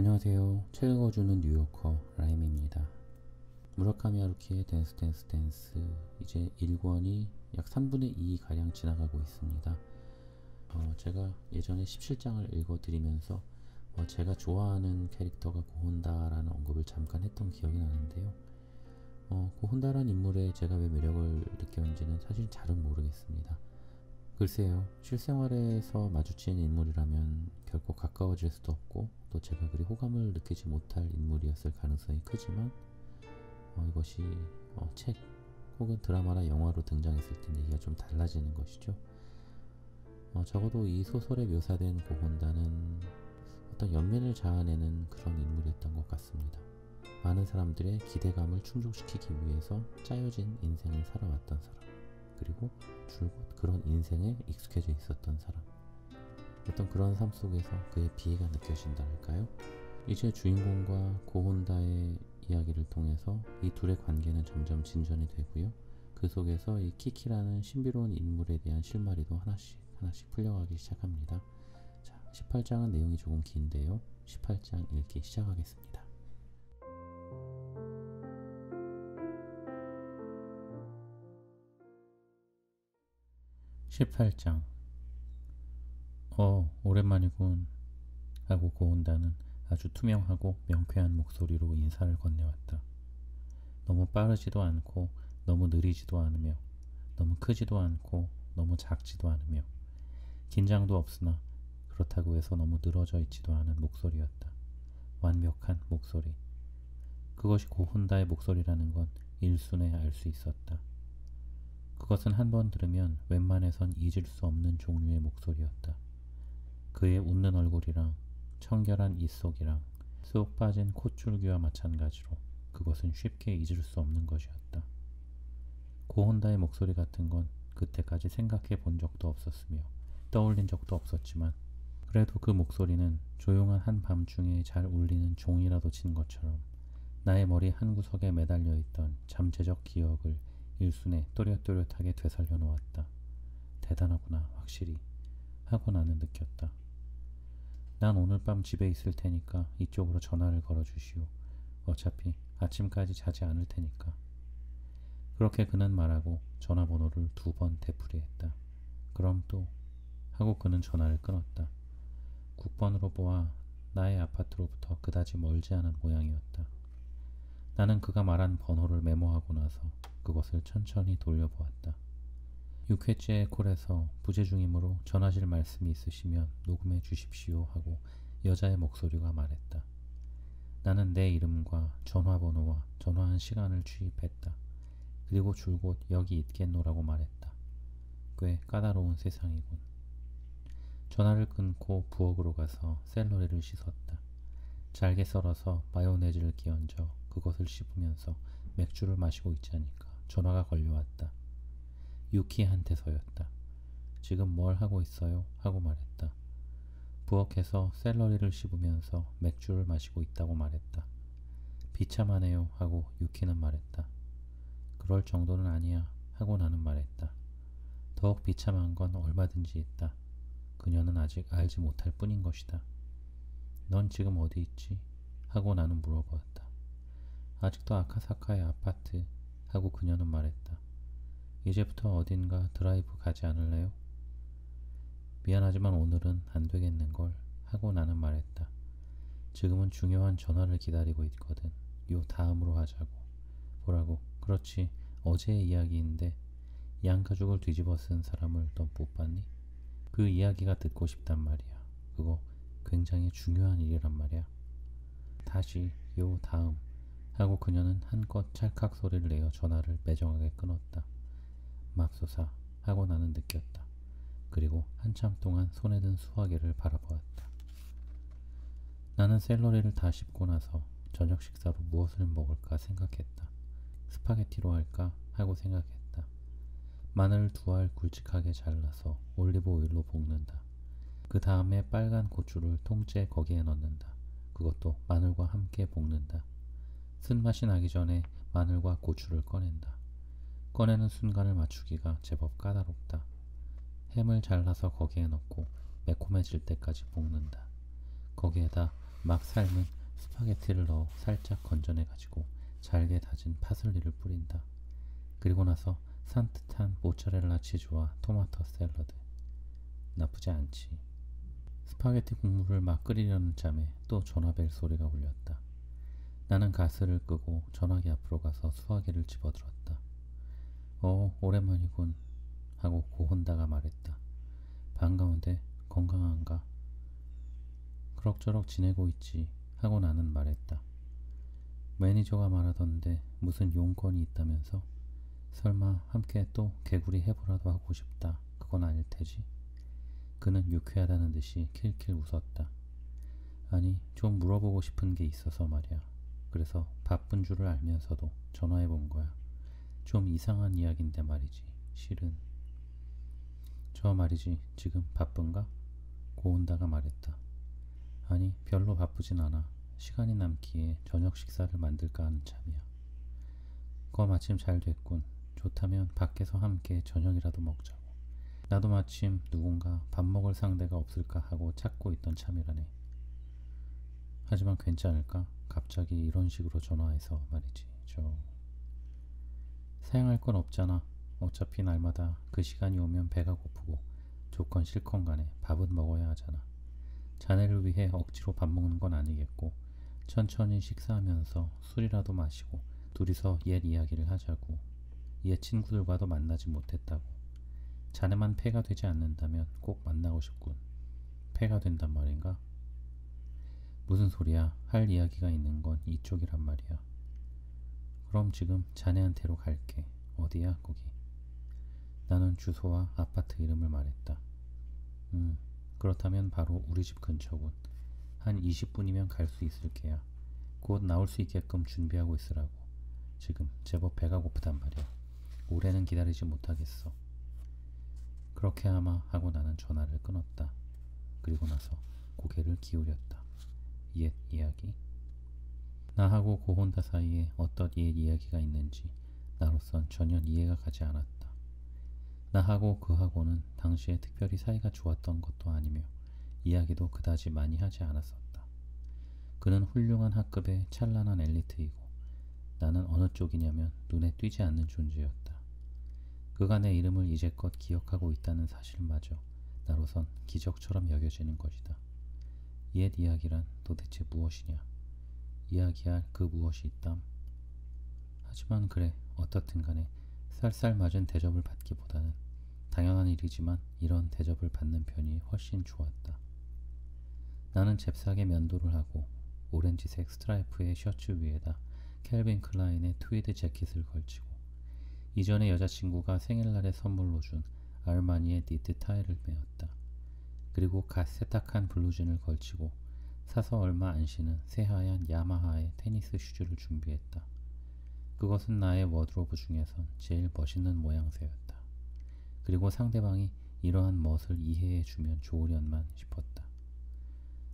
안녕하세요. 책 읽어주는 뉴요커 라임입니다. 무라카미 하루키의 댄스 댄스 댄스 이제 1권이 약 3분의 2 가량 지나가고 있습니다. 제가 예전에 17장을 읽어드리면서 제가 좋아하는 캐릭터가 고혼다라는 언급을 잠깐 했던 기억이 나는데요. 고혼다라는 인물에 제가 왜 매력을 느꼈는지는 사실 잘은 모르겠습니다. 글쎄요, 실생활에서 마주친 인물이라면 결코 가까워질 수도 없고 또 제가 그리 호감을 느끼지 못할 인물이었을 가능성이 크지만 이것이 책 혹은 드라마나 영화로 등장했을 땐 얘기가 좀 달라지는 것이죠. 적어도 이 소설에 묘사된 고혼다는 어떤 연민을 자아내는 그런 인물이었던 것 같습니다. 많은 사람들의 기대감을 충족시키기 위해서 짜여진 인생을 살아왔던 사람, 그리고 줄곧 그런 인생에 익숙해져 있었던 사람, 어떤 그런 삶 속에서 그의 비애가 느껴진다 할까요? 이제 주인공과 고혼다의 이야기를 통해서 이 둘의 관계는 점점 진전이 되고요. 그 속에서 이 키키라는 신비로운 인물에 대한 실마리도 하나씩 풀려가기 시작합니다. 자, 18장은 내용이 조금 긴데요. 18장 읽기 시작하겠습니다. 18장. 오랜만이군 하고 고혼다는 아주 투명하고 명쾌한 목소리로 인사를 건네왔다. 너무 빠르지도 않고 너무 느리지도 않으며 너무 크지도 않고 너무 작지도 않으며 긴장도 없으나 그렇다고 해서 너무 늘어져 있지도 않은 목소리였다. 완벽한 목소리. 그것이 고혼다의 목소리라는 건 일순에 알 수 있었다. 그것은 한 번 들으면 웬만해선 잊을 수 없는 종류의 목소리였다. 그의 웃는 얼굴이랑 청결한 입속이랑 쏙 빠진 콧줄기와 마찬가지로 그것은 쉽게 잊을 수 없는 것이었다. 고혼다의 목소리 같은 건 그때까지 생각해 본 적도 없었으며 떠올린 적도 없었지만 그래도 그 목소리는 조용한 한밤중에 잘 울리는 종이라도 친 것처럼 나의 머리 한구석에 매달려 있던 잠재적 기억을 일순에 또렷또렷하게 되살려 놓았다. 대단하구나, 확실히 하고 나는 느꼈다. 난 오늘 밤 집에 있을 테니까 이쪽으로 전화를 걸어주시오. 어차피 아침까지 자지 않을 테니까. 그렇게 그는 말하고 전화번호를 2번 되풀이했다. 그럼 또 하고 그는 전화를 끊었다. 국번으로 보아 나의 아파트로부터 그다지 멀지 않은 모양이었다. 나는 그가 말한 번호를 메모하고 나서 그것을 천천히 돌려보았다. 6회째의 콜에서 부재 중이므로 전하실 말씀이 있으시면 녹음해 주십시오 하고 여자의 목소리가 말했다. 나는 내 이름과 전화번호와 전화한 시간을 취입했다. 그리고 줄곧 여기 있겠노라고 말했다. 꽤 까다로운 세상이군. 전화를 끊고 부엌으로 가서 샐러리를 씻었다. 잘게 썰어서 마요네즈를 끼얹어 그것을 씹으면서 맥주를 마시고 있자니까 전화가 걸려왔다. 유키한테서였다. 지금 뭘 하고 있어요? 하고 말했다. 부엌에서 샐러리를 씹으면서 맥주를 마시고 있다고 말했다. 비참하네요 하고 유키는 말했다. 그럴 정도는 아니야 하고 나는 말했다. 더욱 비참한 건 얼마든지 있다. 그녀는 아직 알지 못할 뿐인 것이다. 넌 지금 어디 있지? 하고 나는 물어보았다. 아직도 아카사카의 아파트 하고 그녀는 말했다. 이제부터 어딘가 드라이브 가지 않을래요? 미안하지만 오늘은 안 되겠는걸 하고 나는 말했다. 지금은 중요한 전화를 기다리고 있거든. 요 다음으로 하자고. 뭐라고? 그렇지. 어제의 이야기인데 양가죽을 뒤집어 쓴 사람을 넌 못 봤니? 그 이야기가 듣고 싶단 말이야. 그거 굉장히 중요한 일이란 말이야. 다시 요 다음 하고 그녀는 한껏 찰칵 소리를 내어 전화를 매정하게 끊었다. 맙소사 하고 나는 느꼈다. 그리고 한참 동안 손에 든 수화기를 바라보았다. 나는 샐러리를 다 씹고 나서 저녁 식사로 무엇을 먹을까 생각했다. 스파게티로 할까 하고 생각했다. 마늘 2알 굵직하게 잘라서 올리브 오일로 볶는다. 그 다음에 빨간 고추를 통째 거기에 넣는다. 그것도 마늘과 함께 볶는다. 쓴맛이 나기 전에 마늘과 고추를 꺼낸다. 꺼내는 순간을 맞추기가 제법 까다롭다. 햄을 잘라서 거기에 넣고 매콤해질 때까지 볶는다. 거기에다 막 삶은 스파게티를 넣어 살짝 건져내가지고 잘게 다진 파슬리를 뿌린다. 그리고 나서 산뜻한 모짜렐라 치즈와 토마토 샐러드. 나쁘지 않지. 스파게티 국물을 막 끓이려는 잠에 또 전화벨 소리가 울렸다. 나는 가스를 끄고 전화기 앞으로 가서 수화기를 집어들었다. 오랜만이군 하고 고혼다가 말했다. 반가운데 건강한가? 그럭저럭 지내고 있지 하고 나는 말했다. 매니저가 말하던데 무슨 용건이 있다면서? 설마 함께 또 개구리 해보라도 하고 싶다 그건 아닐 테지? 그는 유쾌하다는 듯이 킬킬 웃었다. 아니 좀 물어보고 싶은 게 있어서 말이야. 그래서 바쁜 줄을 알면서도 전화해 본 거야. 좀 이상한 이야기인데 말이지. 실은 저 말이지 지금 바쁜가? 고운다가 말했다. 아니 별로 바쁘진 않아. 시간이 남기에 저녁 식사를 만들까 하는 참이야. 거 마침 잘 됐군. 좋다면 밖에서 함께 저녁이라도 먹자고. 나도 마침 누군가 밥 먹을 상대가 없을까 하고 찾고 있던 참이라네. 하지만 괜찮을까? 갑자기 이런 식으로 전화해서 말이지. 사양할 건 없잖아. 어차피 날마다 그 시간이 오면 배가 고프고 조건 싫건 간에 밥은 먹어야 하잖아. 자네를 위해 억지로 밥 먹는 건 아니겠고 천천히 식사하면서 술이라도 마시고 둘이서 옛 이야기를 하자고. 옛 친구들과도 만나지 못했다고. 자네만 폐가 되지 않는다면 꼭 만나고 싶군. 폐가 된단 말인가? 무슨 소리야. 할 이야기가 있는 건 이쪽이란 말이야. 그럼 지금 자네한테로 갈게. 어디야 거기? 나는 주소와 아파트 이름을 말했다. 그렇다면 바로 우리 집 근처군. 한 20분이면 갈 수 있을 게야. 곧 나올 수 있게끔 준비하고 있으라고. 지금 제법 배가 고프단 말이야. 오래는 기다리지 못하겠어. 그렇게 아마 하고 나는 전화를 끊었다. 그리고 나서 고개를 기울였다. 옛 이야기? 나하고 고혼다 사이에 어떤 옛 이야기가 있는지 나로선 전혀 이해가 가지 않았다. 나하고 그하고는 당시에 특별히 사이가 좋았던 것도 아니며 이야기도 그다지 많이 하지 않았었다. 그는 훌륭한 학급의 찬란한 엘리트이고 나는 어느 쪽이냐면 눈에 띄지 않는 존재였다. 그가 내 이름을 이제껏 기억하고 있다는 사실마저 나로선 기적처럼 여겨지는 것이다. 옛 이야기란 도대체 무엇이냐? 이야기할 그 무엇이 있담? 하지만 그래 어떻든 간에 쌀쌀 맞은 대접을 받기보다는 당연한 일이지만 이런 대접을 받는 편이 훨씬 좋았다. 나는 잽싸게 면도를 하고 오렌지색 스트라이프의 셔츠 위에다 캘빈 클라인의 트위드 재킷을 걸치고 이전에 여자친구가 생일날에 선물로 준 아르마니의 니트 타이를 메었다. 그리고 갓 세탁한 블루진을 걸치고 사서 얼마 안 신은 새하얀 야마하의 테니스 슈즈를 준비했다. 그것은 나의 워드로브 중에선 제일 멋있는 모양새였다. 그리고 상대방이 이러한 멋을 이해해주면 좋으련만 싶었다.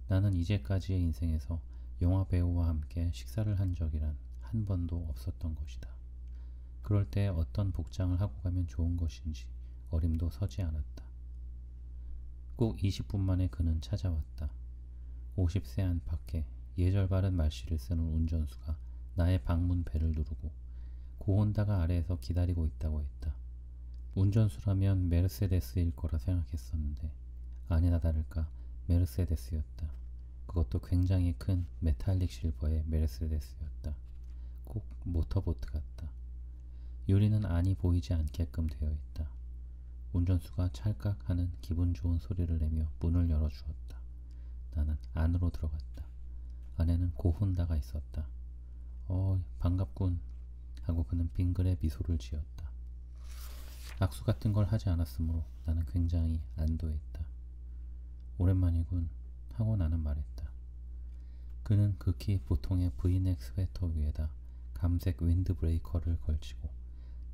나는 이제까지의 인생에서 영화배우와 함께 식사를 한 적이란 한 번도 없었던 것이다. 그럴 때 어떤 복장을 하고 가면 좋은 것인지 어림도 서지 않았다. 꼭 20분 만에 그는 찾아왔다. 50세 안팎의 예절 바른 말씨를 쓰는 운전수가 나의 방문 벨을 누르고 고혼다가 아래에서 기다리고 있다고 했다. 운전수라면 메르세데스일 거라 생각했었는데 아니나 다를까 메르세데스였다. 그것도 굉장히 큰 메탈릭 실버의 메르세데스였다. 꼭 모터보트 같다. 유리는 안이 보이지 않게끔 되어 있다. 운전수가 찰칵 하는 기분 좋은 소리를 내며 문을 열어주었다. 나는 안으로 들어갔다. 안에는 고혼다가 있었다. 반갑군 하고 그는 빙그레 미소를 지었다. 악수 같은 걸 하지 않았으므로 나는 굉장히 안도했다. 오랜만이군 하고 나는 말했다. 그는 극히 보통의 브이넥 스웨터 위에다 감색 윈드 브레이커를 걸치고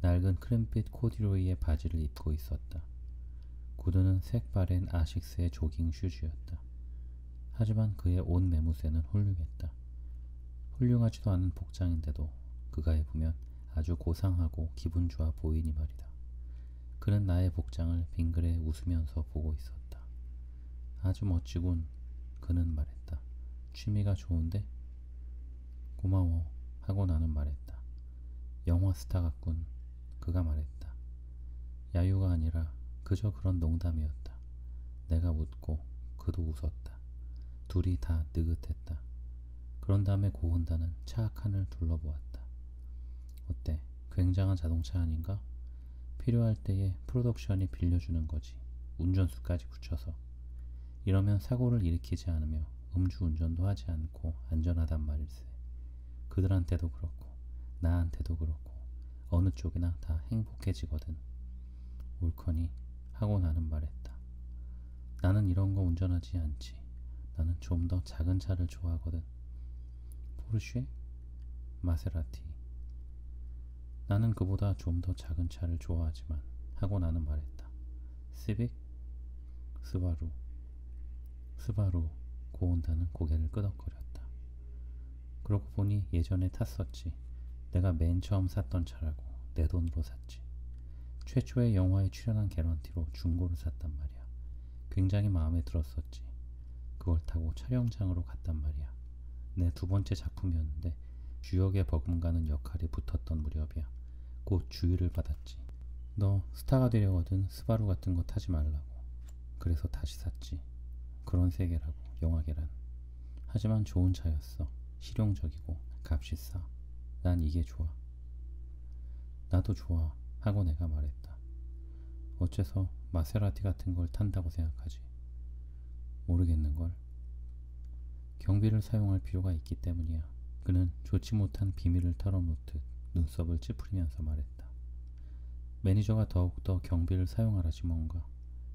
낡은 크림빛 코듀로이의 바지를 입고 있었다. 구두는 색바랜 아식스의 조깅 슈즈였다. 하지만 그의 옷 매무새는 훌륭했다. 훌륭하지도 않은 복장인데도 그가 입으면 아주 고상하고 기분 좋아 보이니 말이다. 그는 나의 복장을 빙그레 웃으면서 보고 있었다. 아주 멋지군. 그는 말했다. 취미가 좋은데? 고마워 하고 나는 말했다. 영화 스타 같군. 그가 말했다. 야유가 아니라 그저 그런 농담이었다. 내가 웃고 그도 웃었다. 둘이 다 느긋했다. 그런 다음에 고은다는 차 칸을 둘러보았다. 어때? 굉장한 자동차 아닌가? 필요할 때에 프로덕션이 빌려주는 거지. 운전수까지 붙여서. 이러면 사고를 일으키지 않으며 음주운전도 하지 않고 안전하단 말일세. 그들한테도 그렇고 나한테도 그렇고 어느 쪽이나 다 행복해지거든. 옳거니 하고 나는 말했다. 나는 이런 거 운전하지 않지. 나는 좀 더 작은 차를 좋아하거든. 포르쉐? 마세라티. 나는 그보다 좀 더 작은 차를 좋아하지만 하고 나는 말했다. 시빅? 스바루. 스바루. 고온다는 고개를 끄덕거렸다. 그러고 보니 예전에 탔었지. 내가 맨 처음 샀던 차라고. 내 돈으로 샀지. 최초의 영화에 출연한 개런티로 중고를 샀단 말이야. 굉장히 마음에 들었었지. 그걸 타고 촬영장으로 갔단 말이야. 내 두 번째 작품이었는데 주역에 버금가는 역할이 붙었던 무렵이야. 곧 주의를 받았지. 너 스타가 되려거든 스바루 같은 거 타지 말라고. 그래서 다시 샀지. 그런 세계라고 영화계란. 하지만 좋은 차였어. 실용적이고 값이 싸. 난 이게 좋아. 나도 좋아 하고 내가 말했다. 어째서 마세라티 같은 걸 탄다고 생각하지? 모르겠는걸. 경비를 사용할 필요가 있기 때문이야. 그는 좋지 못한 비밀을 털어놓듯 눈썹을 찌푸리면서 말했다. 매니저가 더욱더 경비를 사용하라지 뭔가.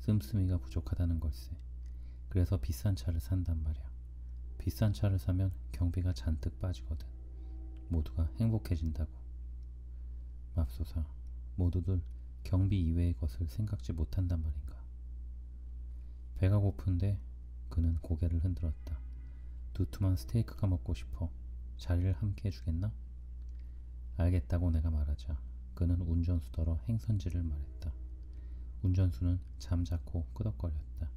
씀씀이가 부족하다는 걸세. 그래서 비싼 차를 산단 말이야. 비싼 차를 사면 경비가 잔뜩 빠지거든. 모두가 행복해진다고. 맙소사, 모두들 경비 이외의 것을 생각지 못한단 말인가. 배가 고픈데 그는 고개를 흔들었다. 두툼한 스테이크가 먹고 싶어. 자리를 함께 해주겠나? 알겠다고 내가 말하자 그는 운전수더러 행선지를 말했다. 운전수는 잠자코 끄덕거렸다.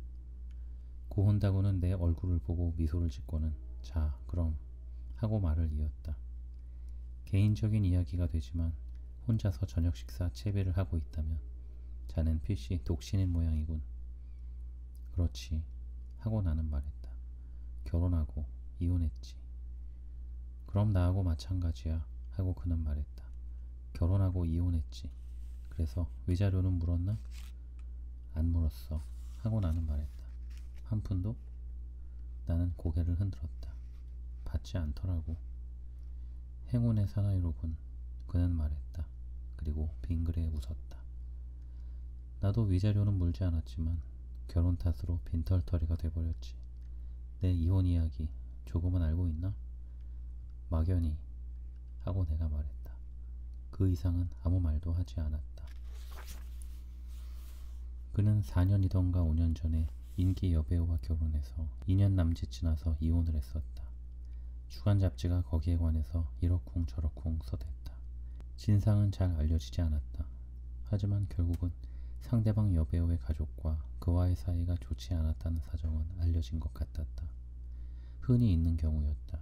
고혼다고는 내 얼굴을 보고 미소를 짓고는 자 그럼 하고 말을 이었다. 개인적인 이야기가 되지만 혼자서 저녁 식사 채비를 하고 있다면 자넨 필시 독신인 모양이군. 그렇지 하고 나는 말했다. 결혼하고 이혼했지. 그럼 나하고 마찬가지야 하고 그는 말했다. 결혼하고 이혼했지. 그래서 위자료는 물었나? 안 물었어 하고 나는 말했다. 한 푼도? 나는 고개를 흔들었다. 받지 않더라고. 행운의 사나이로군. 그는 말했다. 그리고 빙그레 웃었다. 나도 위자료는 물지 않았지만 결혼 탓으로 빈털터리가 돼버렸지. 내 이혼 이야기 조금은 알고 있나? 막연히 하고 내가 말했다. 그 이상은 아무 말도 하지 않았다. 그는 4년이던가 5년 전에 인기 여배우와 결혼해서 2년 남짓 지나서 이혼을 했었다. 주간 잡지가 거기에 관해서 이러쿵 저러쿵 써댔다. 진상은 잘 알려지지 않았다. 하지만 결국은 상대방 여배우의 가족과 그와의 사이가 좋지 않았다는 사정은 알려진 것 같았다. 흔히 있는 경우였다.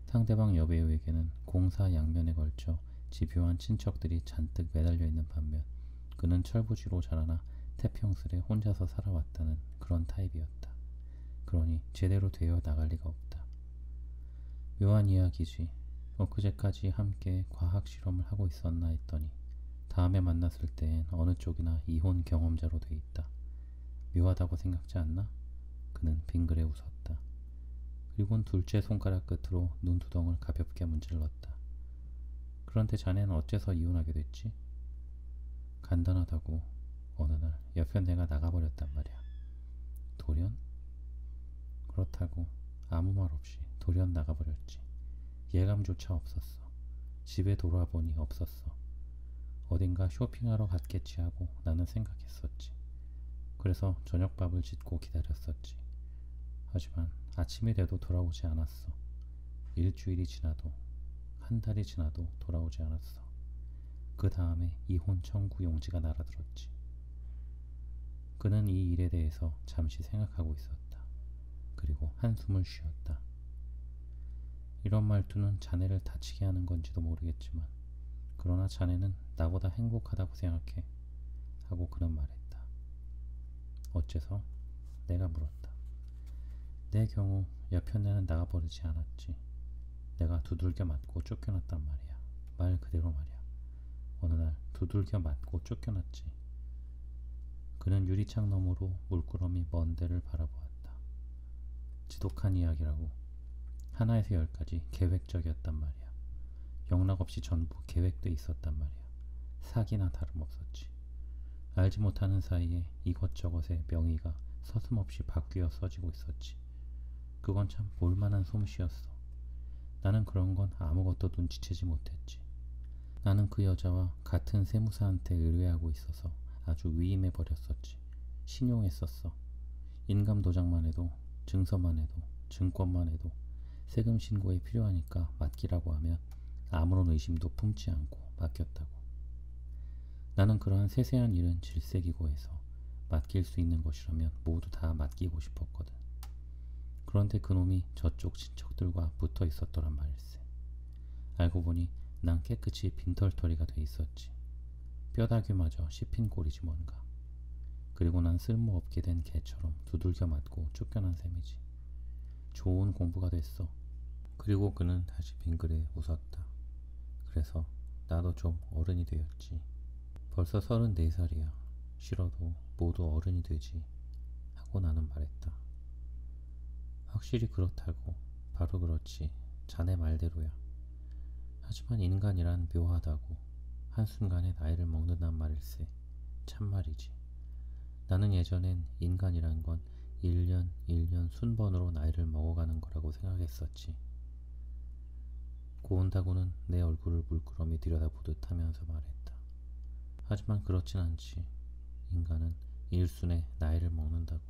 상대방 여배우에게는 공사 양면에 걸쳐 집요한 친척들이 잔뜩 매달려 있는 반면 그는 철부지로 자라나 태평스레 혼자서 살아왔다는 그런 타입이었다. 그러니 제대로 되어 나갈 리가 없다. 묘한 이야기지. 엊그제까지 함께 과학실험을 하고 있었나 했더니 다음에 만났을 땐 어느 쪽이나 이혼 경험자로 돼 있다. 묘하다고 생각지 않나? 그는 빙그레 웃었다. 그리곤 둘째 손가락 끝으로 눈두덩을 가볍게 문질렀다. 그런데 자네는 어째서 이혼하게 됐지? 간단하다고. 어느 날 옆에 내가 나가버렸단 말이야. 돌연? 그렇다고 아무 말 없이 돌연 나가버렸지. 예감조차 없었어. 집에 돌아보니 없었어. 어딘가 쇼핑하러 갔겠지 하고 나는 생각했었지. 그래서 저녁밥을 짓고 기다렸었지. 하지만 아침이 돼도 돌아오지 않았어. 일주일이 지나도 한 달이 지나도 돌아오지 않았어. 그 다음에 이혼 청구 용지가 날아들었지. 그는 이 일에 대해서 잠시 생각하고 있었다. 그리고 한숨을 쉬었다. 이런 말투는 자네를 다치게 하는 건지도 모르겠지만 그러나 자네는 나보다 행복하다고 생각해. 하고 그는 말했다. 어째서? 내가 물었다. 내 경우 여편네는 나가버리지 않았지. 내가 두들겨 맞고 쫓겨났단 말이야. 말 그대로 말이야. 어느 날 두들겨 맞고 쫓겨났지. 그는 유리창 너머로 물끄러미 먼 데를 바라보았다. 지독한 이야기라고. 하나에서 열까지 계획적이었단 말이야. 영락없이 전부 계획돼 있었단 말이야. 사기나 다름없었지. 알지 못하는 사이에 이것저것의 명의가 서슴없이 바뀌어 써지고 있었지. 그건 참 볼만한 솜씨였어. 나는 그런 건 아무것도 눈치채지 못했지. 나는 그 여자와 같은 세무사한테 의뢰하고 있어서 아주 위임해버렸었지. 신용했었어. 인감도장만 해도, 증서만 해도, 증권만 해도 세금 신고에 필요하니까 맡기라고 하면 아무런 의심도 품지 않고 맡겼다고. 나는 그러한 세세한 일은 질색이고 해서 맡길 수 있는 것이라면 모두 다 맡기고 싶었거든. 그런데 그놈이 저쪽 친척들과 붙어 있었더란 말일세. 알고 보니 난 깨끗이 빈털터리가 돼 있었지. 뼈다귀마저 씹힌 꼴이지 뭔가. 그리고 난 쓸모없게 된 개처럼 두들겨 맞고 쫓겨난 셈이지. 좋은 공부가 됐어. 그리고 그는 다시 빙그레 웃었다. 그래서 나도 좀 어른이 되었지. 벌써 34살이야. 싫어도 모두 어른이 되지. 하고 나는 말했다. 확실히 그렇다고. 바로 그렇지. 자네 말대로야. 하지만 인간이란 묘하다고. 한순간에 나이를 먹는단 말일세. 참말이지. 나는 예전엔 인간이란 건 1년 1년 순번으로 나이를 먹어가는 거라고 생각했었지. 고운다고는 내 얼굴을 물끄러미 들여다보듯 하면서 말했다. 하지만 그렇진 않지. 인간은 일순에 나이를 먹는다고.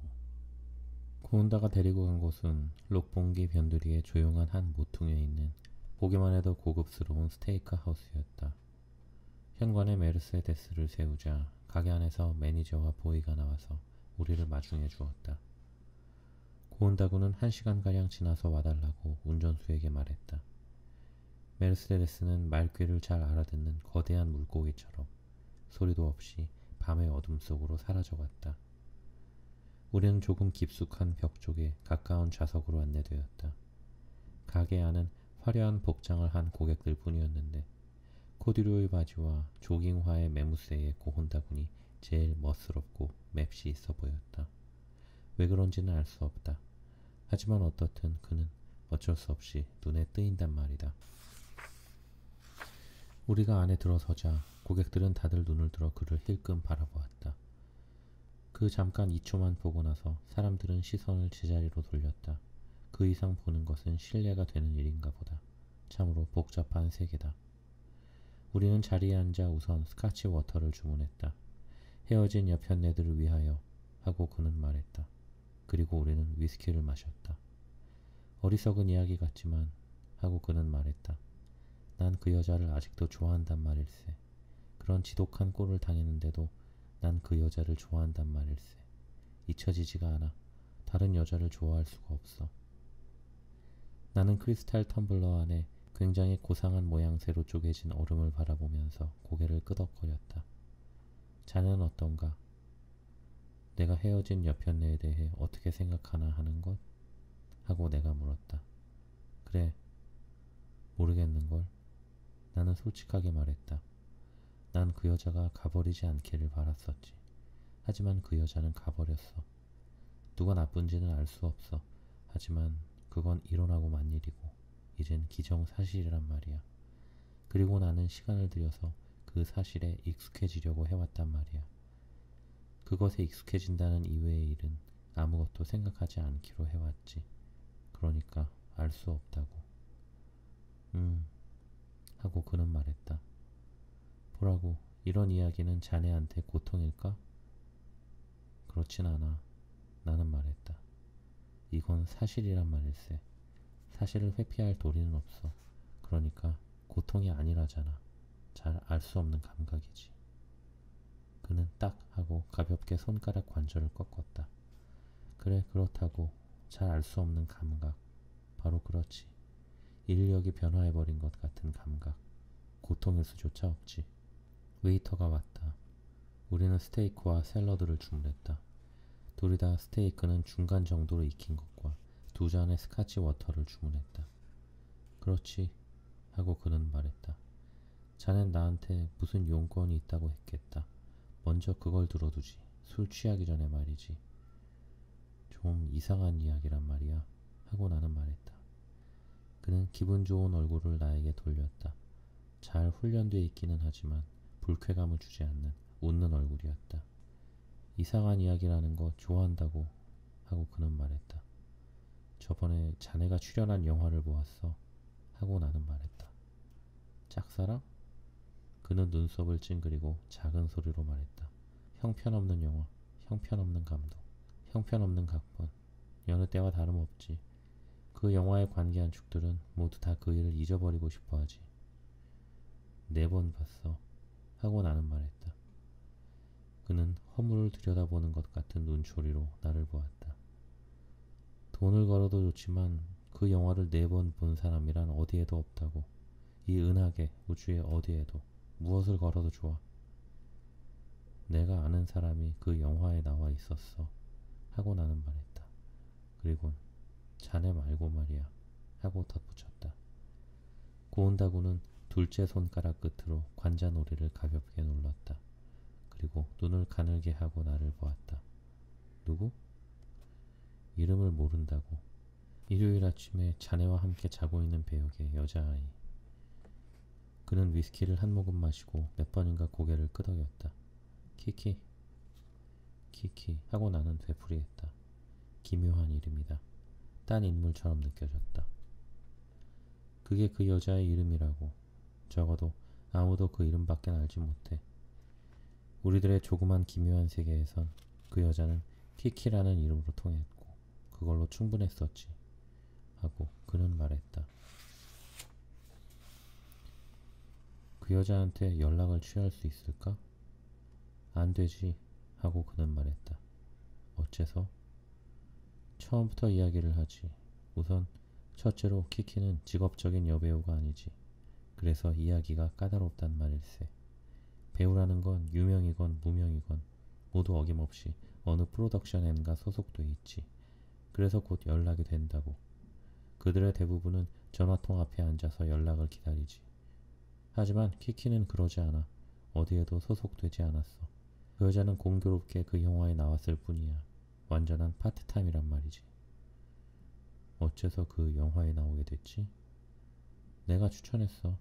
고운다가 데리고 간 곳은 록봉기 변두리의 조용한 한 모퉁이에 있는 보기만 해도 고급스러운 스테이크 하우스였다. 현관에 메르세데스를 세우자 가게 안에서 매니저와 보이가 나와서 우리를 마중해 주었다. 고운다구는 1시간가량 지나서 와달라고 운전수에게 말했다. 메르세데스는 말귀를 잘 알아듣는 거대한 물고기처럼 소리도 없이 밤의 어둠 속으로 사라져갔다. 우리는 조금 깊숙한 벽 쪽에 가까운 좌석으로 안내되었다. 가게 안은 화려한 복장을 한 고객들 뿐이었는데 코듀로이 바지와 조깅화의 매무새의 고혼다군이 제일 멋스럽고 맵시 있어 보였다. 왜 그런지는 알 수 없다. 하지만 어떻든 그는 어쩔 수 없이 눈에 뜨인단 말이다. 우리가 안에 들어서자 고객들은 다들 눈을 들어 그를 힐끔 바라보았다. 그 잠깐 2초만 보고 나서 사람들은 시선을 제자리로 돌렸다. 그 이상 보는 것은 신뢰가 되는 일인가 보다. 참으로 복잡한 세계다. 우리는 자리에 앉아 우선 스카치 워터를 주문했다. 헤어진 여편네들을 위하여 하고 그는 말했다. 그리고 우리는 위스키를 마셨다. 어리석은 이야기 같지만 하고 그는 말했다. 난 그 여자를 아직도 좋아한단 말일세. 그런 지독한 꼴을 당했는데도 난 그 여자를 좋아한단 말일세. 잊혀지지가 않아. 다른 여자를 좋아할 수가 없어. 나는 크리스탈 텀블러 안에 굉장히 고상한 모양새로 쪼개진 얼음을 바라보면서 고개를 끄덕거렸다. 자네는 어떤가? 내가 헤어진 여편네에 대해 어떻게 생각하나 하는 것? 하고 내가 물었다. 그래, 모르겠는걸? 나는 솔직하게 말했다. 난 그 여자가 가버리지 않기를 바랐었지. 하지만 그 여자는 가버렸어. 누가 나쁜지는 알 수 없어. 하지만 그건 일어나고 만 일이고 이젠 기정사실이란 말이야. 그리고 나는 시간을 들여서 그 사실에 익숙해지려고 해왔단 말이야. 그것에 익숙해진다는 이외의 일은 아무것도 생각하지 않기로 해왔지. 그러니까 알 수 없다고. 하고 그는 말했다. 보라고, 이런 이야기는 자네한테 고통일까? 그렇진 않아. 나는 말했다. 이건 사실이란 말일세. 사실을 회피할 도리는 없어. 그러니까 고통이 아니라잖아. 잘 알 수 없는 감각이지. 그는 딱 하고 가볍게 손가락 관절을 꺾었다. 그래, 그렇다고. 잘 알 수 없는 감각. 바로 그렇지. 인력이 변화해버린 것 같은 감각. 고통일 수조차 없지. 웨이터가 왔다. 우리는 스테이크와 샐러드를 주문했다. 둘이 다 스테이크는 중간 정도로 익힌 것과 2잔의 스카치 워터를 주문했다. 그렇지 하고 그는 말했다. 자넨 나한테 무슨 용건이 있다고 했겠다. 먼저 그걸 들어두지. 술 취하기 전에 말이지. 좀 이상한 이야기란 말이야 하고 나는 말했다. 그는 기분 좋은 얼굴을 나에게 돌렸다. 잘 훈련되어 있기는 하지만 불쾌감을 주지 않는 웃는 얼굴이었다. 이상한 이야기라는 거 좋아한다고 하고 그는 말했다. 저번에 자네가 출연한 영화를 보았어 하고 나는 말했다. 짝사랑? 그는 눈썹을 찡그리고 작은 소리로 말했다. 형편없는 영화, 형편없는 감독, 형편없는 각본. 여느 때와 다름없지. 그 영화에 관계한 축들은 모두 다 그 일을 잊어버리고 싶어하지. 4번 봤어 하고 나는 말했다. 그는 허물을 들여다보는 것 같은 눈초리로 나를 보았다. 돈을 걸어도 좋지만 그 영화를 4번 본 사람이란 어디에도 없다고. 이 은하계 우주의 어디에도 무엇을 걸어도 좋아. 내가 아는 사람이 그 영화에 나와 있었어 하고 나는 말했다. 그리곤 자네 말고 말이야 하고 덧붙였다. 고은다구는 둘째 손가락 끝으로 관자놀이를 가볍게 눌렀다. 그리고 눈을 가늘게 하고 나를 보았다. 누구? 이름을 모른다고. 일요일 아침에 자네와 함께 자고 있는 배역의 여자아이. 그는 위스키를 한 모금 마시고 몇 번인가 고개를 끄덕였다. 키키. 키키 하고 나는 되풀이했다. 기묘한 이름이다. 딴 인물처럼 느껴졌다. 그게 그 여자의 이름이라고. 적어도 아무도 그 이름밖에 알지 못해. 우리들의 조그만 기묘한 세계에선 그 여자는 키키라는 이름으로 통했고 그걸로 충분했었지 하고 그는 말했다. 그 여자한테 연락을 취할 수 있을까? 안 되지 하고 그는 말했다. 어째서? 처음부터 이야기를 하지. 우선 첫째로 키키는 직업적인 여배우가 아니지. 그래서 이야기가 까다롭단 말일세. 배우라는 건 유명이건 무명이건 모두 어김없이 어느 프로덕션엔가 소속돼 있지. 그래서 곧 연락이 된다고. 그들의 대부분은 전화통 앞에 앉아서 연락을 기다리지. 하지만 키키는 그러지 않아. 어디에도 소속되지 않았어. 그 여자는 공교롭게 그 영화에 나왔을 뿐이야. 완전한 파트타임이란 말이지. 어째서 그 영화에 나오게 됐지? 내가 추천했어.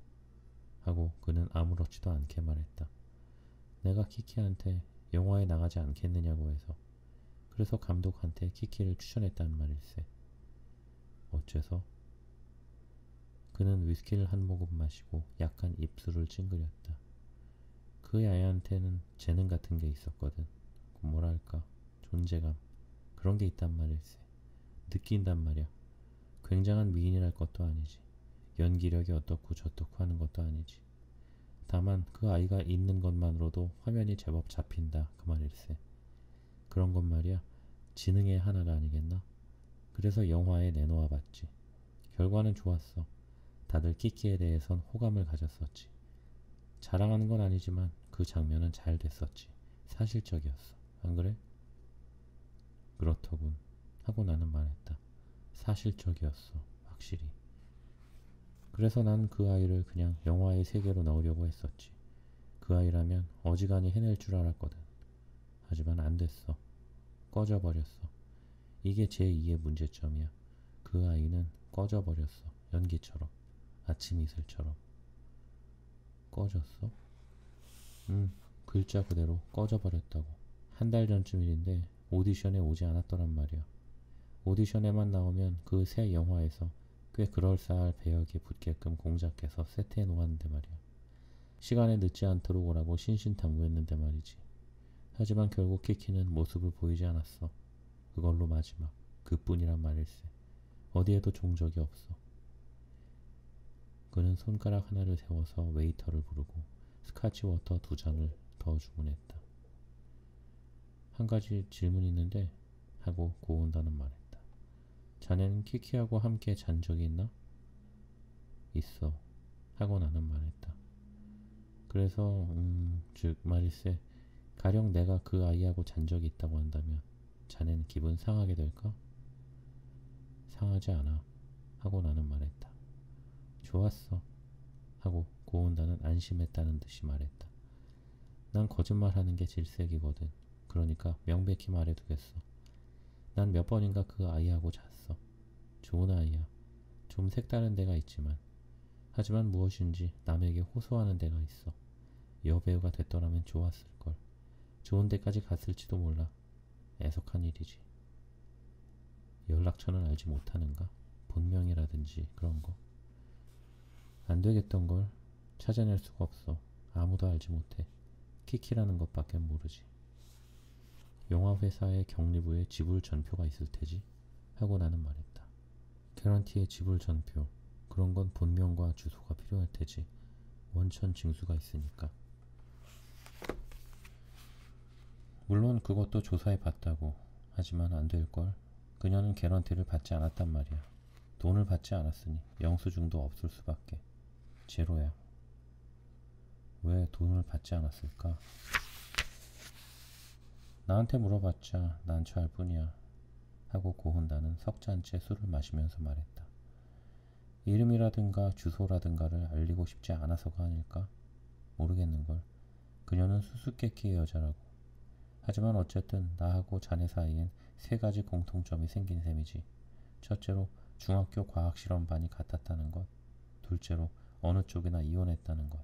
하고 그는 아무렇지도 않게 말했다. 내가 키키한테 영화에 나가지 않겠느냐고 해서. 그래서 감독한테 키키를 추천했단 말일세. 어째서? 그는 위스키를 한 모금 마시고 약간 입술을 찡그렸다. 그 아이한테는 재능 같은 게 있었거든. 뭐랄까 존재감 그런 게 있단 말일세. 느낀단 말이야. 굉장한 미인이랄 것도 아니지. 연기력이 어떻고 저떻고 하는 것도 아니지. 다만 그 아이가 있는 것만으로도 화면이 제법 잡힌다 그 말일세. 그런 것 말이야. 지능의 하나가 아니겠나? 그래서 영화에 내놓아 봤지. 결과는 좋았어. 다들 키키에 대해선 호감을 가졌었지. 자랑하는 건 아니지만 그 장면은 잘 됐었지. 사실적이었어. 안 그래? 그렇더군 하고 나는 말했다. 사실적이었어. 확실히. 그래서 난 그 아이를 그냥 영화의 세계로 넣으려고 했었지. 그 아이라면 어지간히 해낼 줄 알았거든. 하지만 안 됐어. 꺼져버렸어. 이게 제2의 문제점이야. 그 아이는 꺼져버렸어. 연기처럼. 아침 이슬처럼. 꺼졌어? 응. 글자 그대로 꺼져버렸다고. 1달 전쯤 일인데 오디션에 오지 않았더란 말이야. 오디션에만 나오면 그 새 영화에서 꽤 그럴싸할 배역이 붙게끔 공작해서 세트해 놓았는데 말이야. 시간에 늦지 않도록 오라고 신신당부했는데 말이지. 하지만 결국 키키는 모습을 보이지 않았어. 그걸로 마지막. 그뿐이란 말일세. 어디에도 종적이 없어. 그는 손가락 하나를 세워서 웨이터를 부르고 스카치 워터 2잔을 더 주문했다. 한 가지 질문이 있는데 하고 고운다는 말했다. 자네는 키키하고 함께 잔 적이 있나? 있어. 하고 나는 말했다. 그래서 즉 말일세, 가령 내가 그 아이하고 잔 적이 있다고 한다면 자넨 기분 상하게 될까? 상하지 않아. 하고 나는 말했다. 좋았어. 하고 고운다는 안심했다는 듯이 말했다. 난 거짓말하는 게 질색이거든. 그러니까 명백히 말해두겠어. 난 몇 번인가 그 아이하고 잤어. 좋은 아이야. 좀 색다른 데가 있지만, 하지만 무엇인지 남에게 호소하는 데가 있어. 여배우가 됐더라면 좋았을걸. 좋은 데까지 갔을지도 몰라. 애석한 일이지. 연락처는 알지 못하는가? 본명이라든지 그런 거. 안 되겠던걸. 찾아낼 수가 없어. 아무도 알지 못해. 키키라는 것밖에 모르지. 영화회사의 격리부에 지불 전표가 있을 테지. 하고 나는 말했다. 개런티의 지불 전표. 그런 건 본명과 주소가 필요할 테지. 원천 징수가 있으니까. 물론 그것도 조사해 봤다고. 하지만 안 될걸. 그녀는 개런티를 받지 않았단 말이야. 돈을 받지 않았으니 영수증도 없을 수밖에. 제로야. 왜 돈을 받지 않았을까? 나한테 물어봤자 난처할 뿐이야. 하고 고훈다는 석 잔째 술을 마시면서 말했다. 이름이라든가 주소라든가를 알리고 싶지 않아서가 아닐까? 모르겠는걸. 그녀는 수수께끼의 여자라고. 하지만 어쨌든 나하고 자네 사이엔 세 가지 공통점이 생긴 셈이지. 첫째로 중학교 과학실험반이 같았다는 것. 둘째로 어느 쪽이나 이혼했다는 것.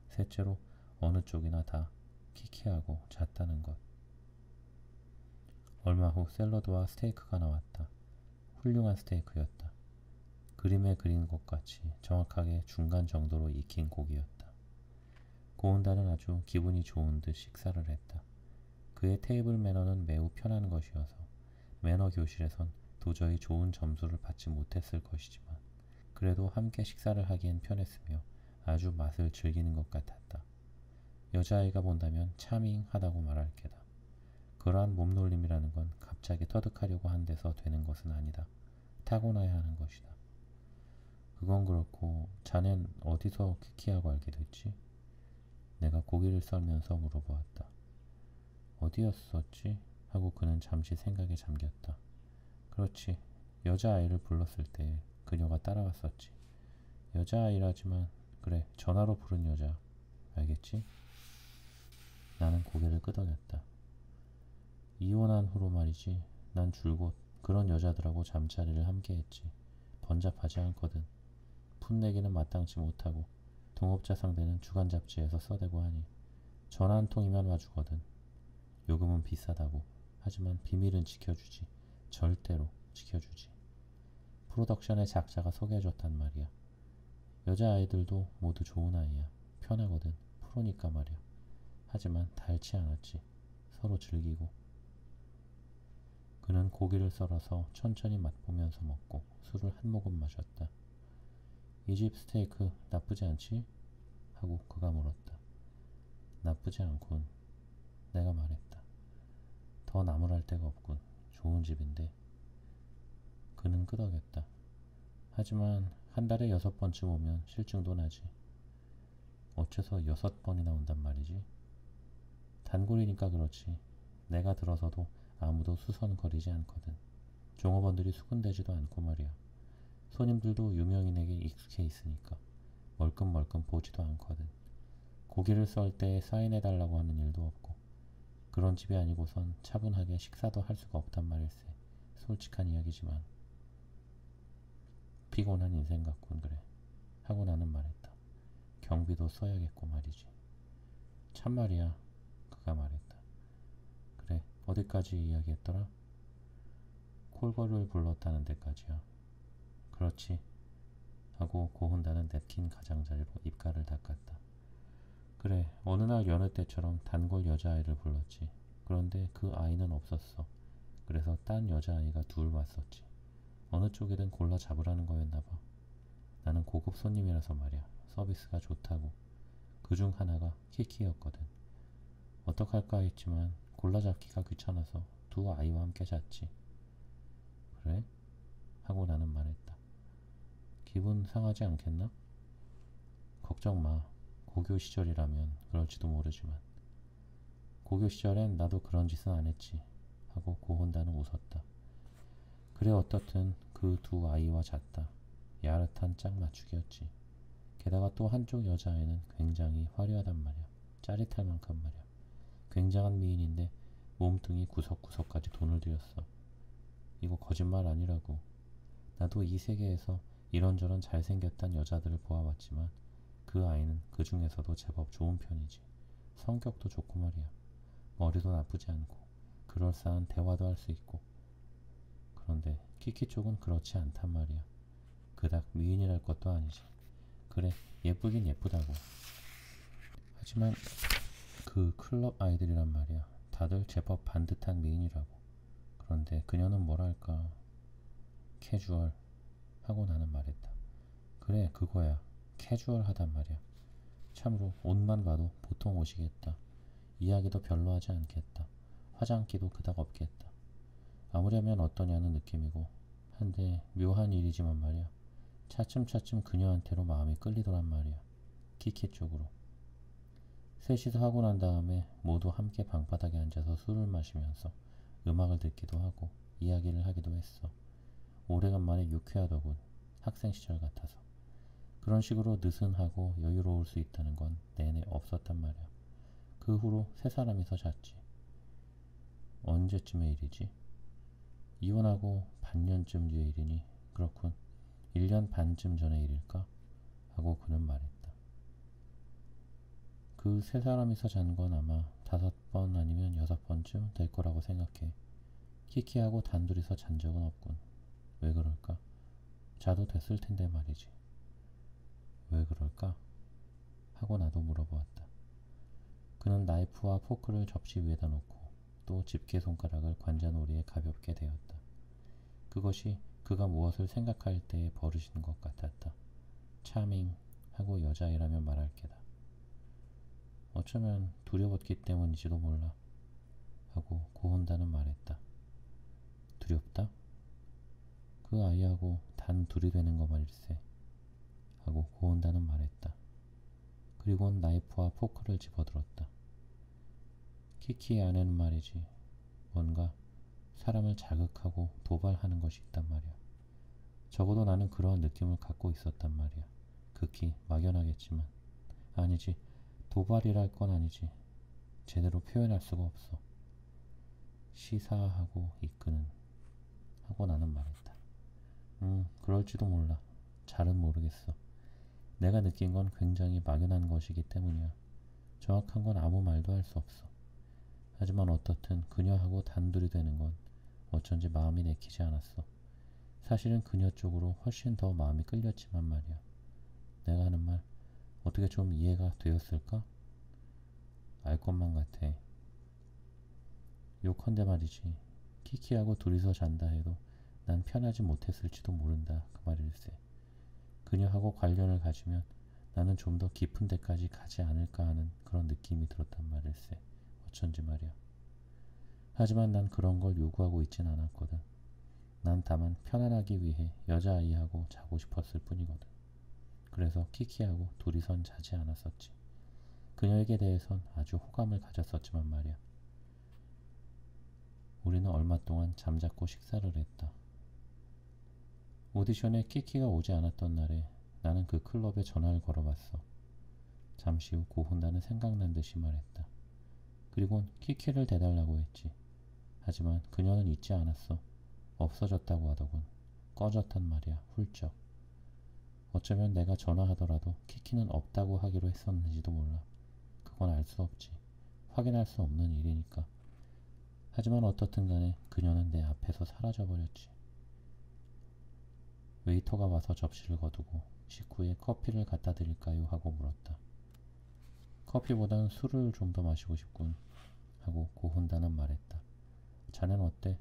셋째로 어느 쪽이나 다 키키하고 잤다는 것. 얼마 후 샐러드와 스테이크가 나왔다. 훌륭한 스테이크였다. 그림에 그린 것 같이 정확하게 중간 정도로 익힌 고기였다. 고운다는 아주 기분이 좋은 듯 식사를 했다. 그의 테이블 매너는 매우 편한 것이어서 매너 교실에선 도저히 좋은 점수를 받지 못했을 것이지만 그래도 함께 식사를 하기엔 편했으며 아주 맛을 즐기는 것 같았다. 여자아이가 본다면 차밍하다고 말할 게다. 그러한 몸놀림이라는 건 갑자기 터득하려고 한 데서 되는 것은 아니다. 타고나야 하는 것이다. 그건 그렇고 자넨 어디서 키키하고 알게 됐지? 내가 고기를 썰면서 물어보았다. 어디였었지? 하고 그는 잠시 생각에 잠겼다. 그렇지. 여자아이를 불렀을 때 그녀가 따라왔었지. 여자아이라지만 그래, 전화로 부른 여자. 알겠지? 나는 고개를 끄덕였다. 이혼한 후로 말이지. 난 줄곧 그런 여자들하고 잠자리를 함께 했지. 번잡하지 않거든. 풋내기는 마땅치 못하고 동업자 상대는 주간 잡지에서 써대고 하니 전화 한 통이면 와주거든. 요금은 비싸다고. 하지만 비밀은 지켜주지. 절대로 지켜주지. 프로덕션의 작자가 소개해줬단 말이야. 여자아이들도 모두 좋은 아이야. 편하거든. 프로니까 말이야. 하지만 닳지 않았지. 서로 즐기고. 그는 고기를 썰어서 천천히 맛보면서 먹고 술을 한 모금 마셨다. 이 집 스테이크 나쁘지 않지? 하고 그가 물었다. 나쁘지 않군. 내가 말했다. 더 나무랄 데가 없군. 좋은 집인데. 그는 끄덕였다. 하지만 한 달에 6번쯤 오면 실증도 나지. 어째서 6번이나 온단 말이지? 단골이니까 그렇지. 내가 들어서도 아무도 수선거리지 않거든. 종업원들이 수군대지도 않고 말이야. 손님들도 유명인에게 익숙해 있으니까 멀끔멀끔 보지도 않거든. 고기를 썰 때 사인해달라고 하는 일도 없고 그런 집이 아니고선 차분하게 식사도 할 수가 없단 말일세. 솔직한 이야기지만 피곤한 인생 같군. 그래. 하고 나는 말했다. 경비도 써야겠고 말이지. 참말이야. 그가 말했다. 그래. 어디까지 이야기했더라? 콜걸을 불렀다는 데까지야. 그렇지. 하고 고훈다는 냅킨 가장자리로 입가를 닦았다. 그래. 어느 날 여느 때처럼 단골 여자아이를 불렀지. 그런데 그 아이는 없었어. 그래서 딴 여자아이가 둘 왔었지. 어느 쪽이든 골라 잡으라는 거였나봐. 나는 고급 손님이라서 말이야. 서비스가 좋다고. 그중 하나가 키키였거든. 어떡할까 했지만 골라 잡기가 귀찮아서 두 아이와 함께 잤지. 그래? 하고 나는 말했다. 기분 상하지 않겠나? 걱정 마. 고교 시절이라면 그럴지도 모르지만 고교 시절엔 나도 그런 짓은 안 했지 하고 고혼다는 웃었다. 그래 어떻든 그 두 아이와 잤다. 야릇한 짝 맞추기였지. 게다가 또 한쪽 여자아이는 굉장히 화려하단 말이야. 짜릿할 만큼 말이야. 굉장한 미인인데 몸뚱이 구석구석까지 돈을 들였어. 이거 거짓말 아니라고. 나도 이 세계에서 이런저런 잘생겼단 여자들을 보아왔지만 그 아이는 그 중에서도 제법 좋은 편이지. 성격도 좋고 말이야. 머리도 나쁘지 않고 그럴싸한 대화도 할 수 있고. 그런데 키키 쪽은 그렇지 않단 말이야. 그닥 미인이랄 것도 아니지. 그래 예쁘긴 예쁘다고. 하지만 그 클럽 아이들이란 말이야. 다들 제법 반듯한 미인이라고. 그런데 그녀는 뭐랄까 캐주얼 하고 나는 말했다. 그래 그거야. 캐주얼하단 말이야. 참으로 옷만 봐도 보통 옷이겠다. 이야기도 별로 하지 않겠다. 화장기도 그닥 없겠다. 아무려면 어떠냐는 느낌이고. 한데 묘한 일이지만 말이야. 차츰차츰 그녀한테로 마음이 끌리더란 말이야. 키키 쪽으로. 셋이서 하고 난 다음에 모두 함께 방바닥에 앉아서 술을 마시면서 음악을 듣기도 하고 이야기를 하기도 했어. 오래간만에 유쾌하더군. 학생 시절 같아서. 그런 식으로 느슨하고 여유로울 수 있다는 건 내내 없었단 말이야. 그 후로 세 사람이서 잤지. 언제쯤의 일이지? 이혼하고 반년쯤 뒤의 일이니 그렇군. 1년 반쯤 전의 일일까? 하고 그는 말했다. 그 세 사람이서 잔 건 아마 5번 아니면 6번쯤 될 거라고 생각해. 키키하고 단둘이서 잔 적은 없군. 왜 그럴까? 자도 됐을 텐데 말이지. 왜 그럴까? 하고 나도 물어보았다. 그는 나이프와 포크를 접시 위에다 놓고 또 집게 손가락을 관자놀이에 가볍게 대었다. 그것이 그가 무엇을 생각할 때의 버릇인 것 같았다. 차밍 하고 여자애라면 말할 게다. 어쩌면 두려웠기 때문인지도 몰라 하고 고혼다는 말했다. 두렵다? 그 아이하고 단 둘이 되는 거 말일세 하고 고혼다는 말했다. 그리고는 나이프와 포크를 집어들었다. 키키의 아내는 말이지 뭔가 사람을 자극하고 도발하는 것이 있단 말이야. 적어도 나는 그러한 느낌을 갖고 있었단 말이야. 극히 막연하겠지만. 아니지, 도발이랄 건 아니지. 제대로 표현할 수가 없어. 시사하고 이끄는 하고 나는 말했다. 그럴지도 몰라. 잘은 모르겠어. 내가 느낀 건 굉장히 막연한 것이기 때문이야. 정확한 건 아무 말도 할 수 없어. 하지만 어떻든 그녀하고 단둘이 되는 건 어쩐지 마음이 내키지 않았어. 사실은 그녀 쪽으로 훨씬 더 마음이 끌렸지만 말이야. 내가 하는 말 어떻게 좀 이해가 되었을까? 알 것만 같아. 요컨대 말이지. 키키하고 둘이서 잔다 해도 난 편하지 못했을지도 모른다. 그 말일세. 그녀하고 관련을 가지면 나는 좀 더 깊은 데까지 가지 않을까 하는 그런 느낌이 들었단 말일세. 어쩐지 말이야. 하지만 난 그런 걸 요구하고 있진 않았거든. 난 다만 편안하기 위해 여자아이하고 자고 싶었을 뿐이거든. 그래서 키키하고 둘이선 자지 않았었지. 그녀에게 대해선 아주 호감을 가졌었지만 말이야. 우리는 얼마 동안 잠자코 식사를 했다. 오디션에 키키가 오지 않았던 날에 나는 그 클럽에 전화를 걸어봤어. 잠시 후 고혼다는 생각난 듯이 말했다. 그리곤 키키를 대달라고 했지. 하지만 그녀는 있지 않았어. 없어졌다고 하더군. 꺼졌단 말이야. 훌쩍. 어쩌면 내가 전화하더라도 키키는 없다고 하기로 했었는지도 몰라. 그건 알 수 없지. 확인할 수 없는 일이니까. 하지만 어떻든 간에 그녀는 내 앞에서 사라져버렸지. 웨이터가 와서 접시를 거두고 식후에 커피를 갖다 드릴까요? 하고 물었다. 커피보단 술을 좀 더 마시고 싶군 하고 고혼다는 말했다. 자넨 어때?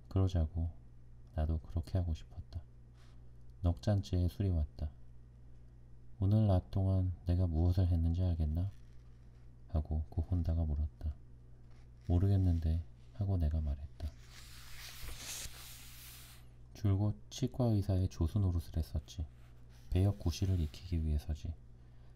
그러자고. 나도 그렇게 하고 싶었다. 넉 잔째의 술이 왔다. 오늘 낮 동안 내가 무엇을 했는지 알겠나? 하고 고혼다가 물었다. 모르겠는데 하고 내가 말했다. 줄곧 치과 의사의 조수 노릇을 했었지. 배역 구실을 익히기 위해서지.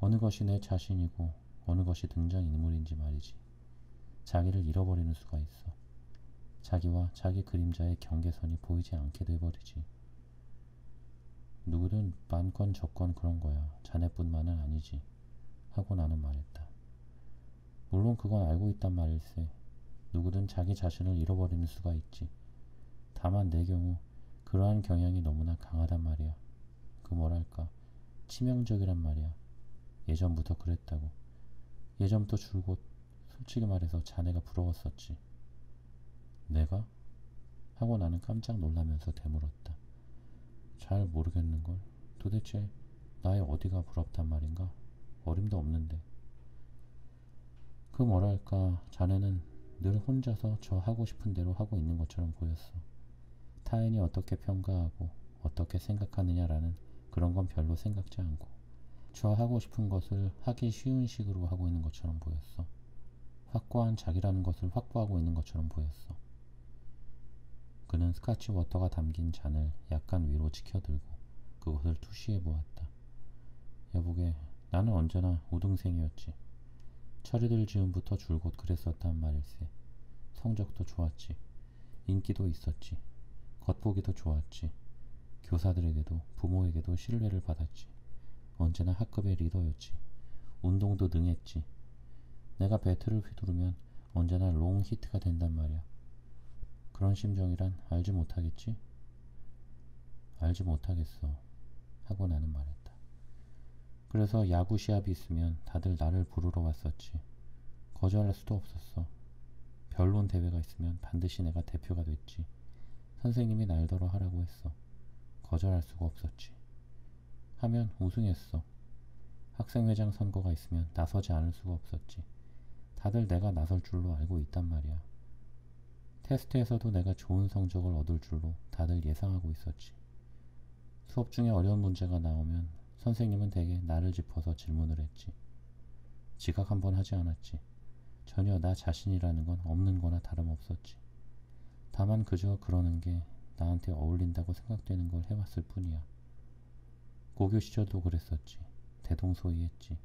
어느 것이 내 자신이고 어느 것이 등장인물인지 말이지. 자기를 잃어버리는 수가 있어. 자기와 자기 그림자의 경계선이 보이지 않게 돼버리지. 누구든 많건 적건 그런 거야. 자네뿐만은 아니지. 하고 나는 말했다. 물론 그건 알고 있단 말일세. 누구든 자기 자신을 잃어버리는 수가 있지. 다만 내 경우 그러한 경향이 너무나 강하단 말이야. 그 뭐랄까 치명적이란 말이야. 예전부터 그랬다고. 예전부터 줄곧 솔직히 말해서 자네가 부러웠었지. 내가? 하고 나는 깜짝 놀라면서 되물었다. 잘 모르겠는걸. 도대체 나의 어디가 부럽단 말인가? 어림도 없는데. 그 뭐랄까 자네는 늘 혼자서 저 하고 싶은 대로 하고 있는 것처럼 보였어. 타인이 어떻게 평가하고 어떻게 생각하느냐라는 그런 건 별로 생각지 않고 저 하고 싶은 것을 하기 쉬운 식으로 하고 있는 것처럼 보였어. 확고한 자기라는 것을 확보하고 있는 것처럼 보였어. 그는 스카치 워터가 담긴 잔을 약간 위로 치켜들고 그것을 투시해 보았다. 여보게, 나는 언제나 우등생이었지. 철이들 즈음부터 줄곧 그랬었단 말일세. 성적도 좋았지. 인기도 있었지. 겉보기도 좋았지. 교사들에게도 부모에게도 신뢰를 받았지. 언제나 학급의 리더였지. 운동도 능했지. 내가 배트를 휘두르면 언제나 롱 히트가 된단 말이야. 그런 심정이란 알지 못하겠지? 알지 못하겠어. 하고 나는 말했다. 그래서 야구 시합이 있으면 다들 나를 부르러 왔었지. 거절할 수도 없었어. 변론 대회가 있으면 반드시 내가 대표가 됐지. 선생님이 날더러 하라고 했어. 거절할 수가 없었지. 하면 우승했어. 학생회장 선거가 있으면 나서지 않을 수가 없었지. 다들 내가 나설 줄로 알고 있단 말이야. 테스트에서도 내가 좋은 성적을 얻을 줄로 다들 예상하고 있었지. 수업 중에 어려운 문제가 나오면 선생님은 대개 나를 짚어서 질문을 했지. 지각 한번 하지 않았지. 전혀 나 자신이라는 건 없는 거나 다름없었지. 다만 그저 그러는 게 나한테 어울린다고 생각되는 걸 해왔을 뿐이야. 고교 시절도 그랬었지. 대동소이했지.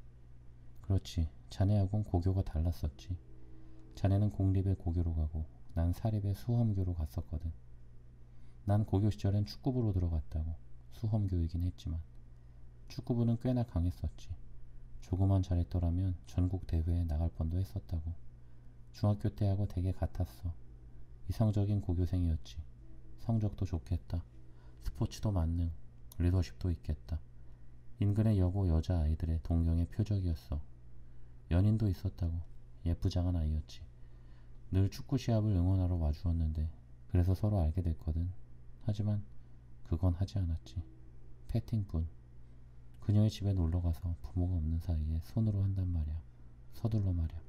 그렇지. 자네하고는 고교가 달랐었지. 자네는 공립의 고교로 가고 난 사립의 수험교로 갔었거든. 난 고교 시절엔 축구부로 들어갔다고. 수험교이긴 했지만 축구부는 꽤나 강했었지. 조금만 잘했더라면 전국 대회에 나갈 뻔도 했었다고. 중학교 때하고 되게 같았어. 이상적인 고교생이었지. 성적도 좋겠다. 스포츠도 만능. 리더십도 있겠다. 인근의 여고 여자아이들의 동경의 표적이었어. 연인도 있었다고. 예쁘장한 아이였지. 늘 축구 시합을 응원하러 와주었는데 그래서 서로 알게 됐거든. 하지만 그건 하지 않았지. 패팅뿐. 그녀의 집에 놀러가서 부모가 없는 사이에 손으로 한단 말이야. 서둘러 말이야.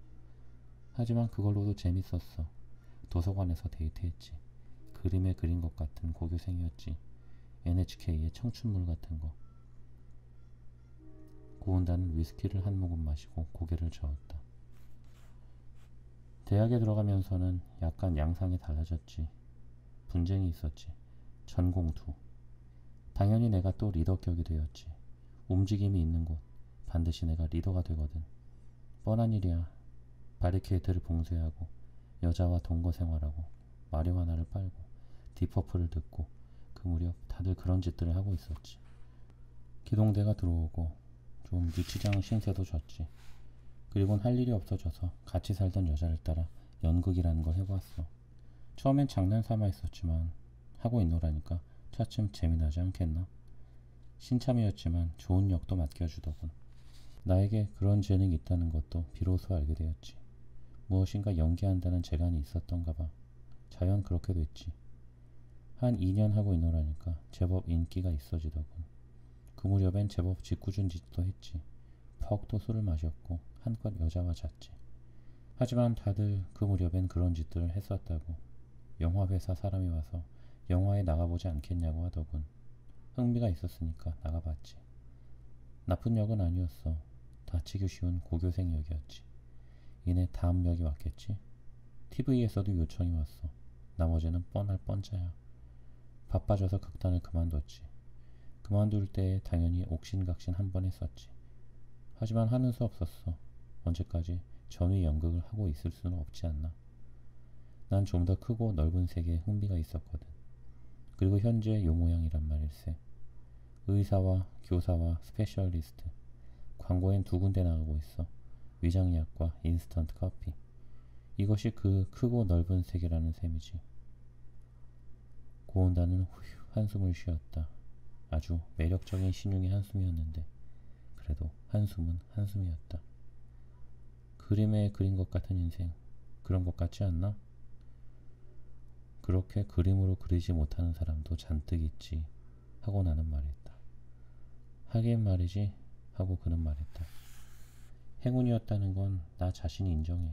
하지만 그걸로도 재밌었어. 도서관에서 데이트했지. 그림에 그린 것 같은 고교생이었지. NHK의 청춘물 같은 거. 고은다는 위스키를 한 모금 마시고 고개를 저었다. 대학에 들어가면서는 약간 양상이 달라졌지. 분쟁이 있었지. 전공투. 당연히 내가 또 리더격이 되었지. 움직임이 있는 곳 반드시 내가 리더가 되거든. 뻔한 일이야. 바리케이트를 봉쇄하고 여자와 동거 생활하고 마리화나를 빨고 디퍼플을 듣고 그 무렵 다들 그런 짓들을 하고 있었지. 기동대가 들어오고 좀 유치장 신세도 졌지. 그리곤 할 일이 없어져서 같이 살던 여자를 따라 연극이라는 걸 해보았어. 처음엔 장난삼아 했었지만 하고 있노라니까 차츰 재미나지 않겠나? 신참이었지만 좋은 역도 맡겨주더군. 나에게 그런 재능이 있다는 것도 비로소 알게 되었지. 무엇인가 연기한다는 재간이 있었던가 봐. 자연 그렇게 됐지. 한 2년 하고 있노라니까 제법 인기가 있어지더군. 그 무렵엔 제법 짓궂은 짓도 했지. 퍽도 술을 마셨고 한껏 여자와 잤지. 하지만 다들 그 무렵엔 그런 짓들을 했었다고. 영화회사 사람이 와서 영화에 나가보지 않겠냐고 하더군. 흥미가 있었으니까 나가봤지. 나쁜 역은 아니었어. 다치기 쉬운 고교생 역이었지. 이내 다음 역이 왔겠지. TV에서도 요청이 왔어. 나머지는 뻔할 뻔짜야. 바빠져서 극단을 그만뒀지. 그만둘 때에 당연히 옥신각신 한 번 했었지. 하지만 하는 수 없었어. 언제까지 전위 연극을 하고 있을 수는 없지 않나. 난 좀 더 크고 넓은 세계에 흥미가 있었거든. 그리고 현재 요 모양이란 말일세. 의사와 교사와 스페셜리스트. 광고엔 두 군데 나가고 있어. 위장약과 인스턴트 커피. 이것이 그 크고 넓은 세계라는 셈이지. 고온다는 후휴 한숨을 쉬었다. 아주 매력적인 신용의 한숨이었는데 그래도 한숨은 한숨이었다. 그림에 그린 것 같은 인생, 그런 것 같지 않나? 그렇게 그림으로 그리지 못하는 사람도 잔뜩 있지 하고 나는 말했다. 하긴 말이지 하고 그는 말했다. 행운이었다는 건 나 자신이 인정해.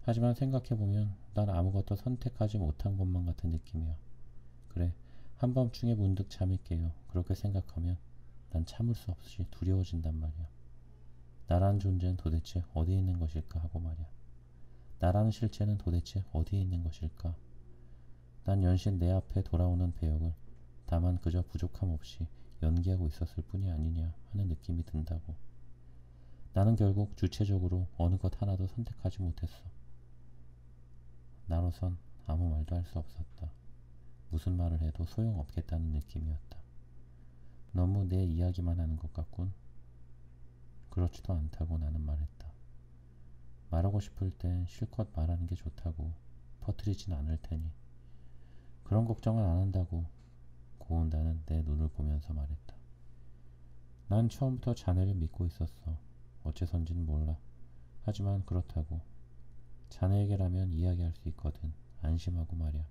하지만 생각해보면 난 아무것도 선택하지 못한 것만 같은 느낌이야. 그래, 한밤중에 문득 잠이 깨요. 그렇게 생각하면 난 참을 수 없이 두려워진단 말이야. 나라는 존재는 도대체 어디에 있는 것일까 하고 말이야. 나라는 실체는 도대체 어디에 있는 것일까? 난 연신 내 앞에 돌아오는 배역을 다만 그저 부족함 없이 연기하고 있었을 뿐이 아니냐 하는 느낌이 든다고. 나는 결국 주체적으로 어느 것 하나도 선택하지 못했어. 나로선 아무 말도 할 수 없었다. 무슨 말을 해도 소용없겠다는 느낌이었다. 너무 내 이야기만 하는 것 같군. 그렇지도 않다고 나는 말했다. 말하고 싶을 땐 실컷 말하는 게 좋다고. 퍼뜨리진 않을 테니. 그런 걱정은 안 한다고. 고운다는 내 눈을 보면서 말했다. 난 처음부터 자네를 믿고 있었어. 어째선지는 몰라. 하지만 그렇다고. 자네에게라면 이야기할 수 있거든. 안심하고 말이야.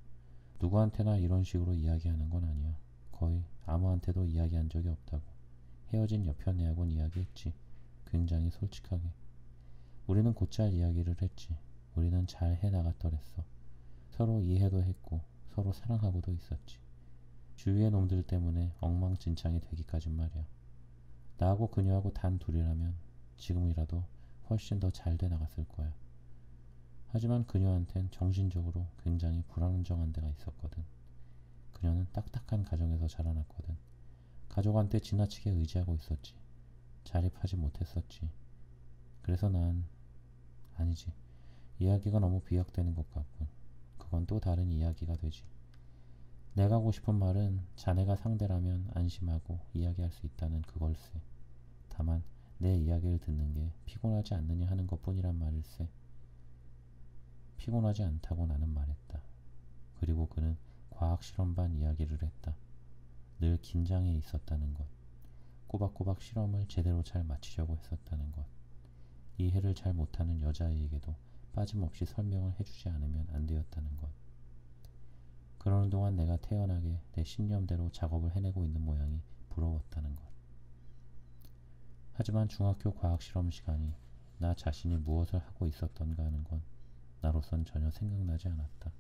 누구한테나 이런 식으로 이야기하는 건 아니야. 거의 아무한테도 이야기한 적이 없다고. 헤어진 여편네하고는 이야기했지. 굉장히 솔직하게. 우리는 곧잘 이야기를 했지. 우리는 잘 해나갔더랬어. 서로 이해도 했고 서로 사랑하고도 있었지. 주위의 놈들 때문에 엉망진창이 되기까진 말이야. 나하고 그녀하고 단 둘이라면 지금이라도 훨씬 더 잘 돼 나갔을 거야. 하지만 그녀한텐 정신적으로 굉장히 불안정한 데가 있었거든. 그녀는 딱딱한 가정에서 자라났거든. 가족한테 지나치게 의지하고 있었지. 자립하지 못했었지. 그래서 난 아니지. 이야기가 너무 비약되는 것 같군. 그건 또 다른 이야기가 되지. 내가 하고 싶은 말은 자네가 상대라면 안심하고 이야기할 수 있다는 그걸세. 다만 내 이야기를 듣는 게 피곤하지 않느냐 하는 것뿐이란 말일세. 피곤하지 않다고 나는 말했다. 그리고 그는 과학실험 반 이야기를 했다. 늘 긴장해 있었다는 것. 꼬박꼬박 실험을 제대로 잘 마치려고 했었다는 것. 이해를 잘 못하는 여자아이에게도 빠짐없이 설명을 해주지 않으면 안 되었다는 것. 그러는 동안 내가 태연하게 내 신념대로 작업을 해내고 있는 모양이 부러웠다는 것. 하지만 중학교 과학실험 시간이 나 자신이 무엇을 하고 있었던가 하는 건 나로선 전혀 생각나지 않았다.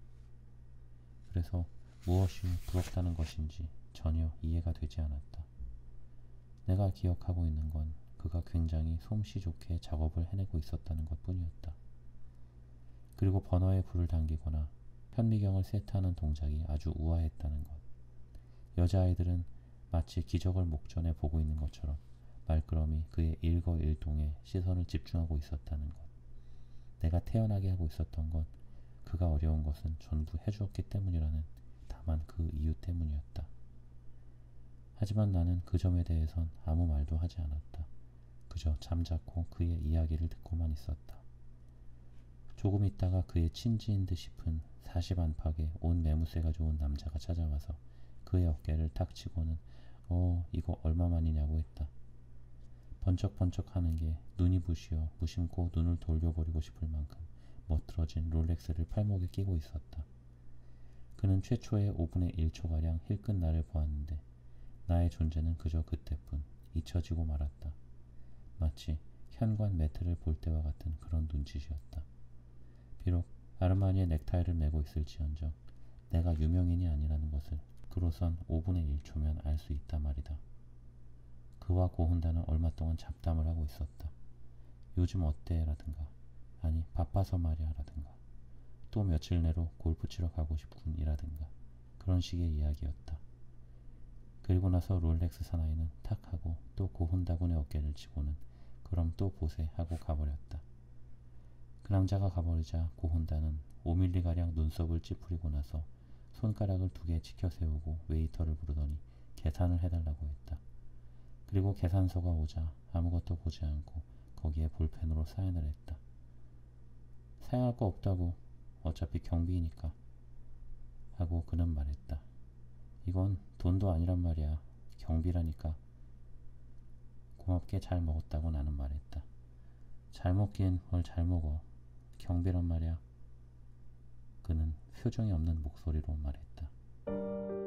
그래서 무엇이 부럽다는 것인지 전혀 이해가 되지 않았다. 내가 기억하고 있는 건 그가 굉장히 솜씨 좋게 작업을 해내고 있었다는 것 뿐이었다. 그리고 버너에 불을 당기거나 현미경을 세트하는 동작이 아주 우아했다는 것. 여자아이들은 마치 기적을 목전에 보고 있는 것처럼 말끄러미 그의 일거일동에 시선을 집중하고 있었다는 것. 내가 태연하게 하고 있었던 건 그가 어려운 것은 전부 해주었기 때문이라는 다만 그 이유 때문이었다. 하지만 나는 그 점에 대해선 아무 말도 하지 않았다. 그저 잠자코 그의 이야기를 듣고만 있었다. 조금 있다가 그의 친지인 듯 싶은 40 안팎의 온 매무새가 좋은 남자가 찾아와서 그의 어깨를 탁 치고는 이거 얼마만이냐고 했다. 번쩍번쩍 하는 게 눈이 부시어 무심코 눈을 돌려버리고 싶을 만큼 멋들어진 롤렉스를 팔목에 끼고 있었다. 그는 최초의 5분의 1초가량 힐끗 나를 보았는데 나의 존재는 그저 그때뿐 잊혀지고 말았다. 마치 현관 매트를 볼 때와 같은 그런 눈짓이었다. 비록 아르마니의 넥타이를 메고 있을지언정 내가 유명인이 아니라는 것을 그로선 5분의 1초면 알 수 있다 말이다. 그와 고훈다는 얼마 동안 잡담을 하고 있었다. 요즘 어때? 라든가 아니 바빠서 말이야 라든가 또 며칠 내로 골프 치러 가고 싶군 이라든가 그런 식의 이야기였다. 그리고 나서 롤렉스 사나이는 탁 하고 또 고훈다군의 어깨를 치고는 그럼 또 보세 하고 가버렸다. 그 남자가 가버리자 고혼다는 5mm가량 눈썹을 찌푸리고 나서 손가락을 2개 치켜 세우고 웨이터를 부르더니 계산을 해달라고 했다. 그리고 계산서가 오자 아무것도 보지 않고 거기에 볼펜으로 사인을 했다. 사양할 거 없다고, 어차피 경비니까 하고 그는 말했다. 이건 돈도 아니란 말이야. 경비라니까. 고맙게 잘 먹었다고 나는 말했다. 잘 먹긴 뭘 잘 먹어. 경비란 말이야. 그는 표정이 없는 목소리로 말했다.